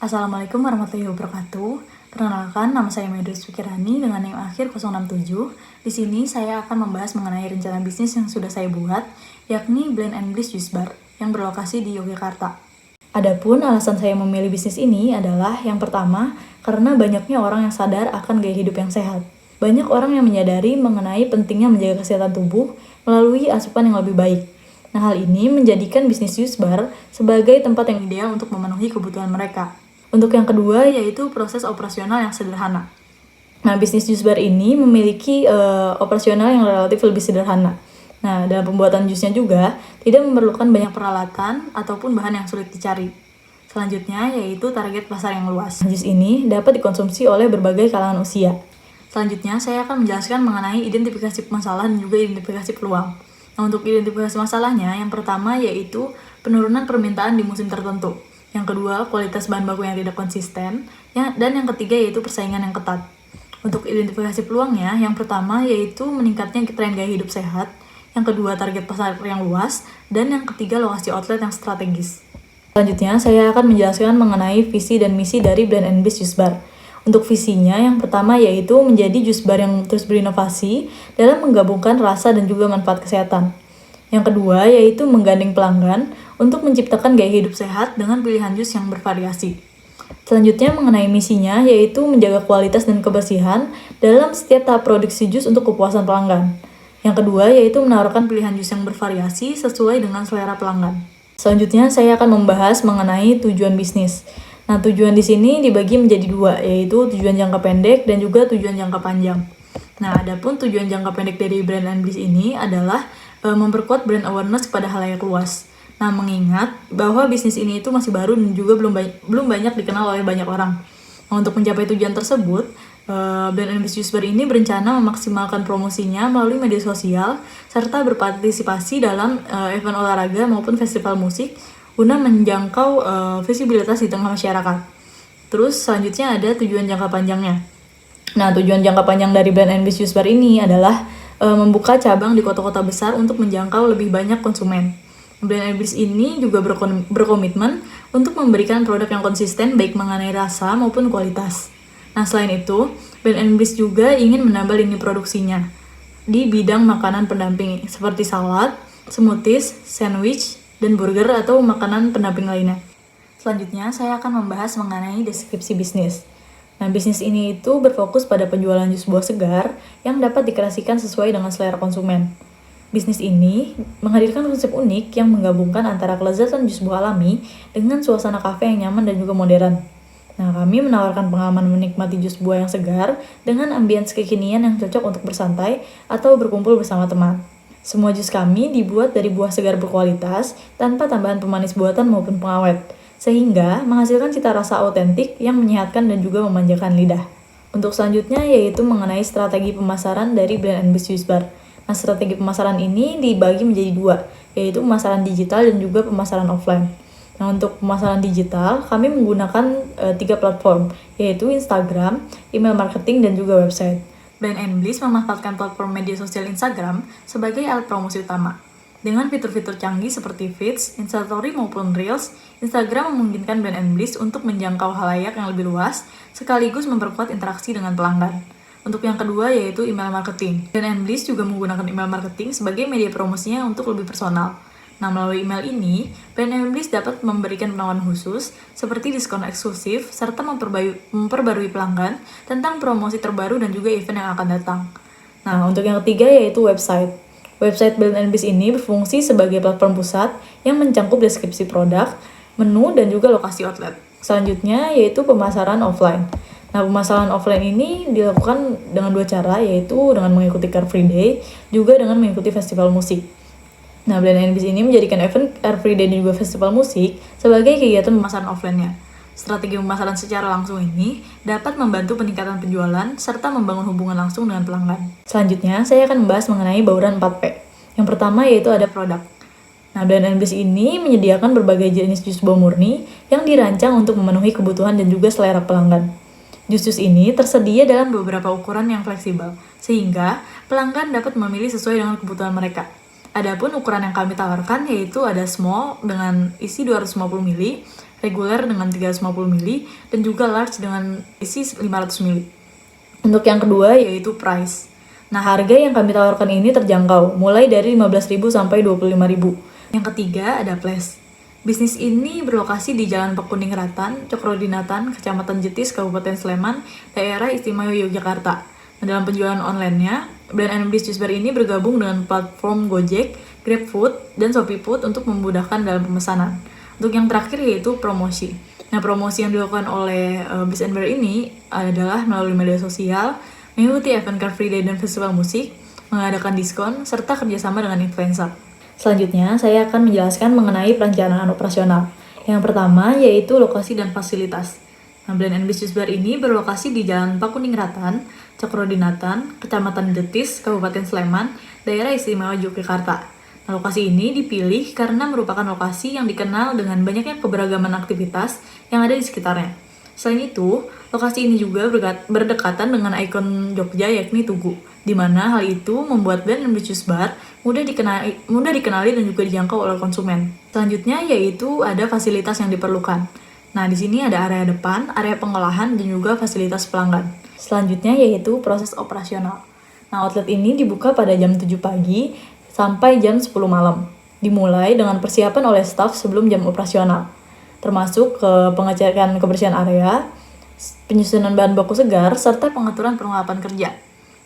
Assalamualaikum warahmatullahi wabarakatuh. Perkenalkan, nama saya Medus Fikirani dengan NIM akhir 067. Di sini saya akan membahas mengenai rencana bisnis yang sudah saya buat, yakni Blend and Bliss Juice Bar yang berlokasi di Yogyakarta. Adapun alasan saya memilih bisnis ini adalah yang pertama, karena banyaknya orang yang sadar akan gaya hidup yang sehat. Banyak orang yang menyadari mengenai pentingnya menjaga kesehatan tubuh melalui asupan yang lebih baik. Nah, hal ini menjadikan bisnis juice bar sebagai tempat yang ideal untuk memenuhi kebutuhan mereka. Untuk yang kedua, yaitu proses operasional yang sederhana. Nah, bisnis juice bar ini memiliki operasional yang relatif lebih sederhana. Nah, dalam pembuatan jusnya juga tidak memerlukan banyak peralatan ataupun bahan yang sulit dicari. Selanjutnya, yaitu target pasar yang luas. Jus ini dapat dikonsumsi oleh berbagai kalangan usia. Selanjutnya, saya akan menjelaskan mengenai identifikasi masalah dan juga identifikasi peluang. Nah, untuk identifikasi masalahnya, yang pertama yaitu penurunan permintaan di musim tertentu. Yang kedua, kualitas bahan baku yang tidak konsisten. Dan yang ketiga yaitu persaingan yang ketat. Untuk identifikasi peluangnya, yang pertama yaitu meningkatnya tren gaya hidup sehat. Yang kedua, target pasar yang luas. Dan yang ketiga, lokasi outlet yang strategis. Selanjutnya, saya akan menjelaskan mengenai visi dan misi dari Blend and Bliss Juice Bar. Untuk visinya, yang pertama yaitu menjadi juice bar yang terus berinovasi dalam menggabungkan rasa dan juga manfaat kesehatan. Yang kedua yaitu menggandeng pelanggan untuk menciptakan gaya hidup sehat dengan pilihan jus yang bervariasi. Selanjutnya mengenai misinya yaitu menjaga kualitas dan kebersihan dalam setiap tahap produksi jus untuk kepuasan pelanggan. Yang kedua yaitu menawarkan pilihan jus yang bervariasi sesuai dengan selera pelanggan. Selanjutnya saya akan membahas mengenai tujuan bisnis. Nah, tujuan di sini dibagi menjadi dua, yaitu tujuan jangka pendek dan juga tujuan jangka panjang. Nah, adapun tujuan jangka pendek dari Blend and Bliss ini adalah memperkuat brand awareness kepada halayak luas. Nah, mengingat bahwa bisnis ini itu masih baru dan juga belum banyak dikenal oleh banyak orang. Nah, untuk mencapai tujuan tersebut, Blend and Bliss Juice Bar ini berencana memaksimalkan promosinya melalui media sosial serta berpartisipasi dalam event olahraga maupun festival musik guna menjangkau visibilitas di tengah masyarakat. Terus selanjutnya ada tujuan jangka panjangnya. Nah, tujuan jangka panjang dari Blend and Bliss Juice Bar ini adalah membuka cabang di kota-kota besar untuk menjangkau lebih banyak konsumen. Blend and Bliss ini juga berkomitmen untuk memberikan produk yang konsisten baik mengenai rasa maupun kualitas. Nah, selain itu, Blend and Bliss juga ingin menambah lini produksinya di bidang makanan pendamping seperti salad, smoothies, sandwich, dan burger atau makanan pendamping lainnya. Selanjutnya, saya akan membahas mengenai deskripsi bisnis. Nah, bisnis ini itu berfokus pada penjualan jus buah segar yang dapat dikreasikan sesuai dengan selera konsumen. Bisnis ini menghadirkan konsep unik yang menggabungkan antara kelezatan jus buah alami dengan suasana kafe yang nyaman dan juga modern. Nah, kami menawarkan pengalaman menikmati jus buah yang segar dengan ambience kekinian yang cocok untuk bersantai atau berkumpul bersama teman. Semua jus kami dibuat dari buah segar berkualitas tanpa tambahan pemanis buatan maupun pengawet, sehingga menghasilkan cita rasa autentik yang menyehatkan dan juga memanjakan lidah. Untuk selanjutnya yaitu mengenai strategi pemasaran dari Blend and Bliss Juice Bar. Nah, strategi pemasaran ini dibagi menjadi dua, yaitu pemasaran digital dan juga pemasaran offline. Nah, untuk pemasaran digital, kami menggunakan 3 platform, yaitu Instagram, email marketing, dan juga website. Blend and Bliss memanfaatkan platform media sosial Instagram sebagai alat promosi utama. Dengan fitur-fitur canggih seperti Feeds, Instastory maupun Reels, Instagram memungkinkan Blend and Bliss untuk menjangkau halayak yang lebih luas, sekaligus memperkuat interaksi dengan pelanggan. Untuk yang kedua yaitu email marketing. Blend and Bliss juga menggunakan email marketing sebagai media promosinya untuk lebih personal. Nah, melalui email ini, Blend and Bliss dapat memberikan penawaran khusus seperti diskon eksklusif serta memperbarui pelanggan tentang promosi terbaru dan juga event yang akan datang. Nah, untuk yang ketiga yaitu website. Website Blend and Bliss ini berfungsi sebagai platform pusat yang mencangkup deskripsi produk, menu, dan juga lokasi outlet. Selanjutnya yaitu pemasaran offline. Nah, pemasaran offline ini dilakukan dengan 2 cara, yaitu dengan mengikuti Car Free Day, juga dengan mengikuti festival musik. Nah, Blend and Bliss ini menjadikan event Car Free Day dan juga festival musik sebagai kegiatan pemasaran offline-nya. Strategi pemasaran secara langsung ini dapat membantu peningkatan penjualan serta membangun hubungan langsung dengan pelanggan. Selanjutnya, saya akan membahas mengenai bauran 4P. Yang pertama yaitu ada produk. Nah, Blend and Bliss ini menyediakan berbagai jenis jus buah murni yang dirancang untuk memenuhi kebutuhan dan juga selera pelanggan. Jus-jus ini tersedia dalam beberapa ukuran yang fleksibel, sehingga pelanggan dapat memilih sesuai dengan kebutuhan mereka. Adapun ukuran yang kami tawarkan yaitu ada small dengan isi 250 ml, reguler dengan 350 ml, dan juga large dengan isi 500 ml. Untuk yang kedua yaitu price. Nah, harga yang kami tawarkan ini terjangkau, mulai dari 15.000 sampai 25.000. Yang ketiga ada Place. Bisnis ini berlokasi di Jalan Pekuningran, Cokrodinatan, Kecamatan Jetis, Kabupaten Sleman, Daerah Istimewa Yogyakarta. Nah, dalam penjualan online-nya, Blend & Bliss Juice Bar ini bergabung dengan platform Gojek, GrabFood, dan ShopeeFood untuk memudahkan dalam pemesanan. Untuk yang terakhir yaitu promosi. Nah, promosi yang dilakukan oleh Bliss & Bar ini adalah melalui media sosial, mengikuti event Car Free Day dan festival musik, mengadakan diskon, serta kerjasama dengan influencer. Selanjutnya, saya akan menjelaskan mengenai perencanaan operasional. Yang pertama yaitu lokasi dan fasilitas. Nah, Blend & Bliss Juice Bar ini berlokasi di Jalan Pekuningran, Cokrodinatan, Kecamatan Jetis, Kabupaten Sleman, Daerah Istimewa Yogyakarta. Nah, lokasi ini dipilih karena merupakan lokasi yang dikenal dengan banyaknya keberagaman aktivitas yang ada di sekitarnya. Selain itu, lokasi ini juga berdekatan dengan ikon Jogja yakni Tugu, di mana hal itu membuat Blend & Bliss Juice Bar mudah dikenali dan juga dijangkau oleh konsumen. Selanjutnya yaitu ada fasilitas yang diperlukan. Nah, di sini ada area depan, area pengolahan, dan juga fasilitas pelanggan. Selanjutnya yaitu proses operasional. Nah, outlet ini dibuka pada jam 7 pagi sampai jam 10 malam. Dimulai dengan persiapan oleh staf sebelum jam operasional, termasuk pengecekan kebersihan area, penyusunan bahan baku segar, serta pengaturan perlengkapan kerja.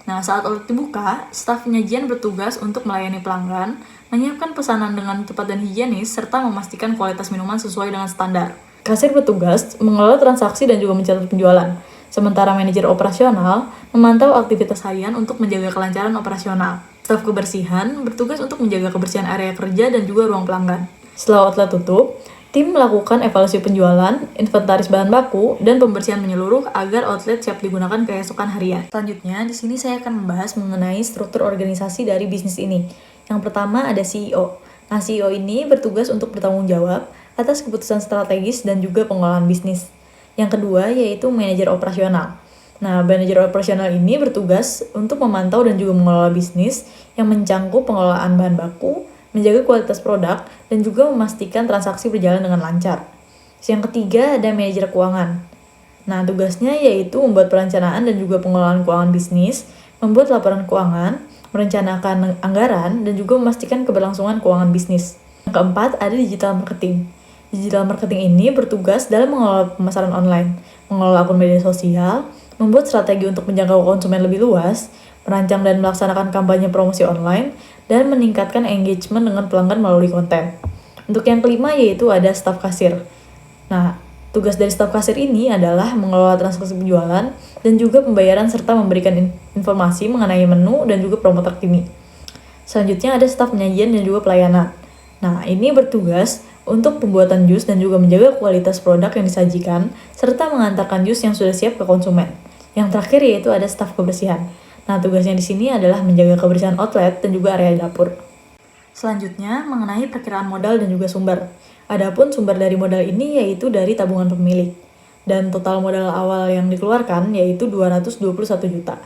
Nah, saat outlet dibuka, staf penyajian bertugas untuk melayani pelanggan, menyiapkan pesanan dengan cepat dan higienis, serta memastikan kualitas minuman sesuai dengan standar. Kasir bertugas mengelola transaksi dan juga mencatat penjualan, sementara manajer operasional memantau aktivitas harian untuk menjaga kelancaran operasional. Staf kebersihan bertugas untuk menjaga kebersihan area kerja dan juga ruang pelanggan. Setelah outlet tutup, tim melakukan evaluasi penjualan, inventaris bahan baku, dan pembersihan menyeluruh agar outlet siap digunakan keesokan harian. Selanjutnya, di sini saya akan membahas mengenai struktur organisasi dari bisnis ini. Yang pertama ada CEO. Nah, CEO ini bertugas untuk bertanggung jawab atas keputusan strategis dan juga pengolahan bisnis. Yang kedua yaitu manajer operasional. Nah, manajer operasional ini bertugas untuk memantau dan juga mengelola bisnis yang mencangkup pengelolaan bahan baku, menjaga kualitas produk, dan juga memastikan transaksi berjalan dengan lancar. Yang ketiga ada manajer keuangan. Nah, tugasnya yaitu membuat perencanaan dan juga pengelolaan keuangan bisnis, membuat laporan keuangan, merencanakan anggaran, dan juga memastikan keberlangsungan keuangan bisnis. Yang keempat ada digital marketing. Digital marketing ini bertugas dalam mengelola pemasaran online, mengelola akun media sosial, membuat strategi untuk menjangkau konsumen lebih luas, merancang dan melaksanakan kampanye promosi online, dan meningkatkan engagement dengan pelanggan melalui konten. Untuk yang kelima yaitu ada staf kasir. Nah, tugas dari staf kasir ini adalah mengelola transaksi penjualan dan juga pembayaran serta memberikan informasi mengenai menu dan juga promo terkini. Selanjutnya ada staf penyajian dan juga pelayanan. Nah, ini bertugas untuk pembuatan jus dan juga menjaga kualitas produk yang disajikan serta mengantarkan jus yang sudah siap ke konsumen. Yang terakhir yaitu ada staf kebersihan. Nah, tugasnya di sini adalah menjaga kebersihan outlet dan juga area dapur. Selanjutnya, mengenai perkiraan modal dan juga sumber. Adapun sumber dari modal ini yaitu dari tabungan pemilik. Dan total modal awal yang dikeluarkan yaitu 221 juta.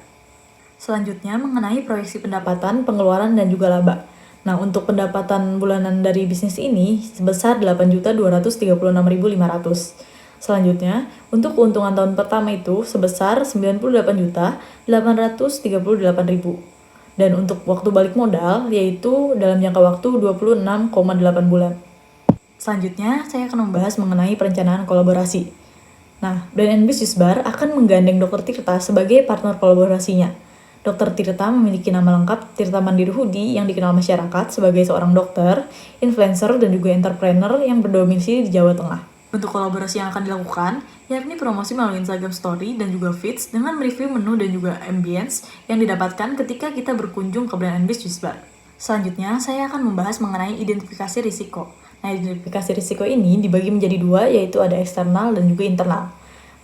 Selanjutnya, mengenai proyeksi pendapatan, pengeluaran, dan juga laba. Nah, untuk pendapatan bulanan dari bisnis ini sebesar 8.236.500. Selanjutnya, untuk keuntungan tahun pertama itu sebesar 98.838.000. Dan untuk waktu balik modal yaitu dalam jangka waktu 26,8 bulan. Selanjutnya, saya akan membahas mengenai perencanaan kolaborasi. Nah, Blend & Bliss Juice Bar akan menggandeng Dr. Tirta sebagai partner kolaborasinya. Dr. Tirta memiliki nama lengkap Tirta Mandiri Hudi yang dikenal masyarakat sebagai seorang dokter, influencer, dan juga entrepreneur yang berdomisili di Jawa Tengah. Untuk kolaborasi yang akan dilakukan, yakni promosi melalui Instagram Story dan juga Feeds dengan mereview menu dan juga ambience yang didapatkan ketika kita berkunjung ke Blend & Bliss Juice Bar. Selanjutnya, saya akan membahas mengenai identifikasi risiko. Nah, identifikasi risiko ini dibagi menjadi dua, yaitu ada eksternal dan juga internal.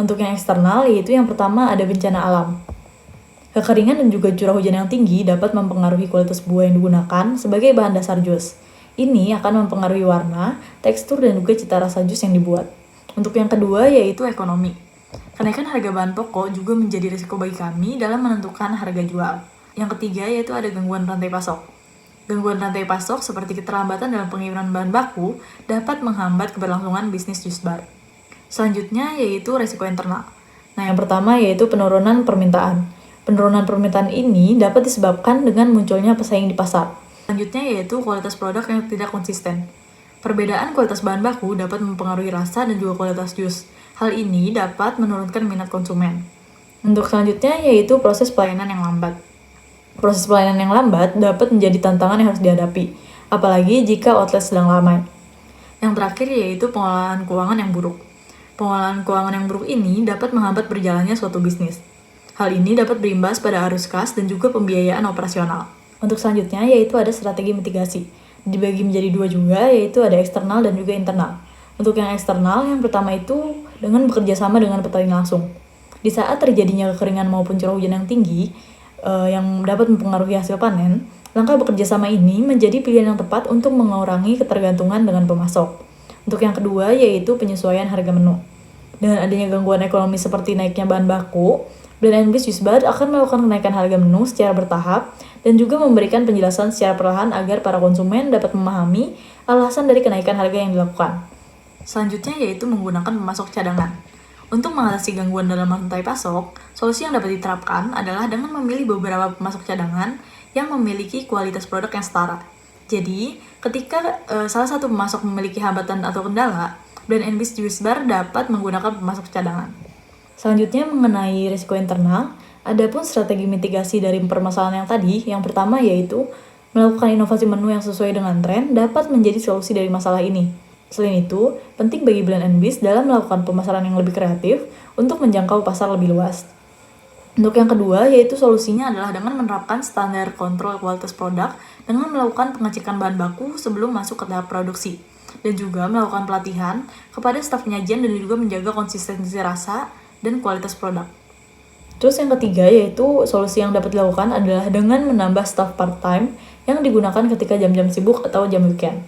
Untuk yang eksternal, yaitu yang pertama ada bencana alam. Kekeringan dan juga curah hujan yang tinggi dapat mempengaruhi kualitas buah yang digunakan sebagai bahan dasar jus. Ini akan mempengaruhi warna, tekstur, dan juga cita rasa jus yang dibuat. Untuk yang kedua yaitu ekonomi. Kenaikan harga bahan pokok juga menjadi risiko bagi kami dalam menentukan harga jual. Yang ketiga yaitu ada gangguan rantai pasok. Gangguan rantai pasok seperti keterlambatan dalam pengiriman bahan baku dapat menghambat keberlangsungan bisnis jus bar. Selanjutnya yaitu resiko internal. Nah, yang pertama yaitu penurunan permintaan. Penurunan permintaan ini dapat disebabkan dengan munculnya pesaing di pasar. Selanjutnya yaitu kualitas produk yang tidak konsisten. Perbedaan kualitas bahan baku dapat mempengaruhi rasa dan juga kualitas jus. Hal ini dapat menurunkan minat konsumen. Untuk selanjutnya yaitu proses pelayanan yang lambat. Proses pelayanan yang lambat dapat menjadi tantangan yang harus dihadapi, apalagi jika outlet sedang ramai. Yang terakhir yaitu pengelolaan keuangan yang buruk. Pengelolaan keuangan yang buruk ini dapat menghambat berjalannya suatu bisnis. Hal ini dapat berimbas pada arus kas dan juga pembiayaan operasional. Untuk selanjutnya yaitu ada strategi mitigasi. Dibagi menjadi dua juga, yaitu ada eksternal dan juga internal. Untuk yang eksternal, yang pertama itu dengan bekerja sama dengan petani langsung. Di saat terjadinya kekeringan maupun curah hujan yang tinggi, yang dapat mempengaruhi hasil panen, langkah bekerja sama ini menjadi pilihan yang tepat untuk mengurangi ketergantungan dengan pemasok. Untuk yang kedua yaitu penyesuaian harga menu. Dengan adanya gangguan ekonomi seperti naiknya bahan baku, Blend & Bliss Juice Bar akan melakukan kenaikan harga menu secara bertahap dan juga memberikan penjelasan secara perlahan agar para konsumen dapat memahami alasan dari kenaikan harga yang dilakukan. Selanjutnya yaitu menggunakan pemasok cadangan. Untuk mengatasi gangguan dalam rantai pasok, solusi yang dapat diterapkan adalah dengan memilih beberapa pemasok cadangan yang memiliki kualitas produk yang setara. Jadi, ketika salah satu pemasok memiliki hambatan atau kendala, Blend & Bliss Juice Bar dapat menggunakan pemasok cadangan. Selanjutnya mengenai risiko internal, adapun strategi mitigasi dari permasalahan yang tadi, yang pertama yaitu melakukan inovasi menu yang sesuai dengan tren dapat menjadi solusi dari masalah ini. Selain itu, penting bagi Blend & Bliss dalam melakukan pemasaran yang lebih kreatif untuk menjangkau pasar lebih luas. Untuk yang kedua, yaitu solusinya adalah dengan menerapkan standar kontrol kualitas produk dengan melakukan pengecekan bahan baku sebelum masuk ke tahap produksi, dan juga melakukan pelatihan kepada staf penyajian dan juga menjaga konsistensi rasa dan kualitas produk. Terus yang ketiga, yaitu solusi yang dapat dilakukan adalah dengan menambah staf part-time yang digunakan ketika jam-jam sibuk atau jam weekend.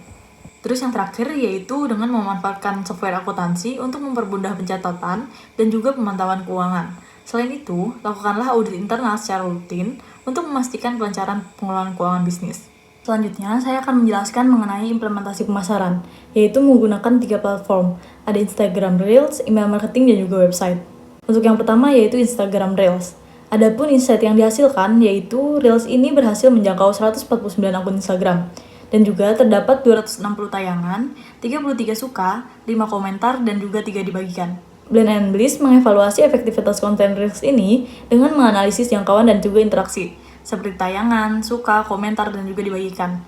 Terus yang terakhir yaitu dengan memanfaatkan software akuntansi untuk mempermudah pencatatan dan juga pemantauan keuangan. Selain itu, lakukanlah audit internal secara rutin untuk memastikan kelancaran pengelolaan keuangan bisnis. Selanjutnya, saya akan menjelaskan mengenai implementasi pemasaran, yaitu menggunakan 3 platform. Ada Instagram Reels, email marketing, dan juga website. Untuk yang pertama yaitu Instagram Reels. Adapun insight yang dihasilkan yaitu Reels ini berhasil menjangkau 149 akun Instagram. Dan juga terdapat 260 tayangan, 33 suka, 5 komentar, dan juga 3 dibagikan. Blend & Bliss mengevaluasi efektivitas konten Reels ini dengan menganalisis jangkauan dan juga interaksi, seperti tayangan, suka, komentar, dan juga dibagikan.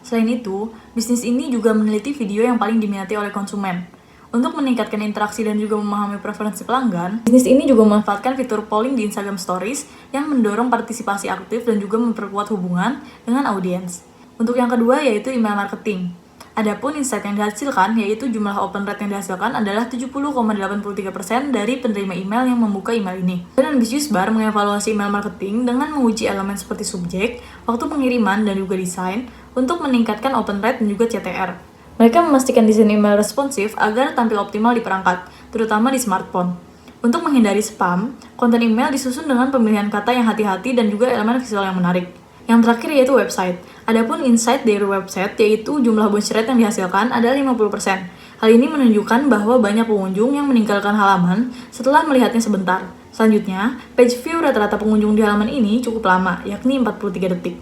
Selain itu, bisnis ini juga meneliti video yang paling diminati oleh konsumen. Untuk meningkatkan interaksi dan juga memahami preferensi pelanggan, bisnis ini juga memanfaatkan fitur polling di Instagram Stories yang mendorong partisipasi aktif dan juga memperkuat hubungan dengan audiens. Untuk yang kedua yaitu email marketing. Adapun insight yang dihasilkan yaitu jumlah open rate yang dihasilkan adalah 70,83% dari penerima email yang membuka email ini. Blend & Bliss Juice Bar mengevaluasi email marketing dengan menguji elemen seperti subjek, waktu pengiriman, dan juga desain untuk meningkatkan open rate dan juga CTR. Mereka memastikan desain email responsif agar tampil optimal di perangkat, terutama di smartphone. Untuk menghindari spam, konten email disusun dengan pemilihan kata yang hati-hati dan juga elemen visual yang menarik. Yang terakhir yaitu website. Adapun insight dari website yaitu jumlah bounce rate yang dihasilkan adalah 50%. Hal ini menunjukkan bahwa banyak pengunjung yang meninggalkan halaman setelah melihatnya sebentar. Selanjutnya, page view rata-rata pengunjung di halaman ini cukup lama, yakni 43 detik.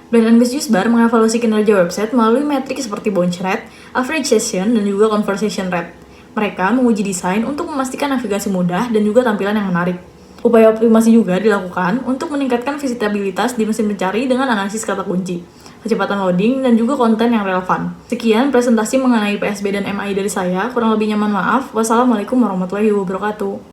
Blend & Bliss Juice Bar mengevaluasi kinerja website melalui metrik seperti bounce rate, average session, dan juga conversation rate. Mereka menguji desain untuk memastikan navigasi mudah dan juga tampilan yang menarik. Upaya optimasi juga dilakukan untuk meningkatkan visitabilitas di mesin pencari dengan analisis kata kunci, kecepatan loading, dan juga konten yang relevan. Sekian presentasi mengenai PSB dan MI dari saya, kurang lebihnya mohon maaf. Wassalamualaikum warahmatullahi wabarakatuh.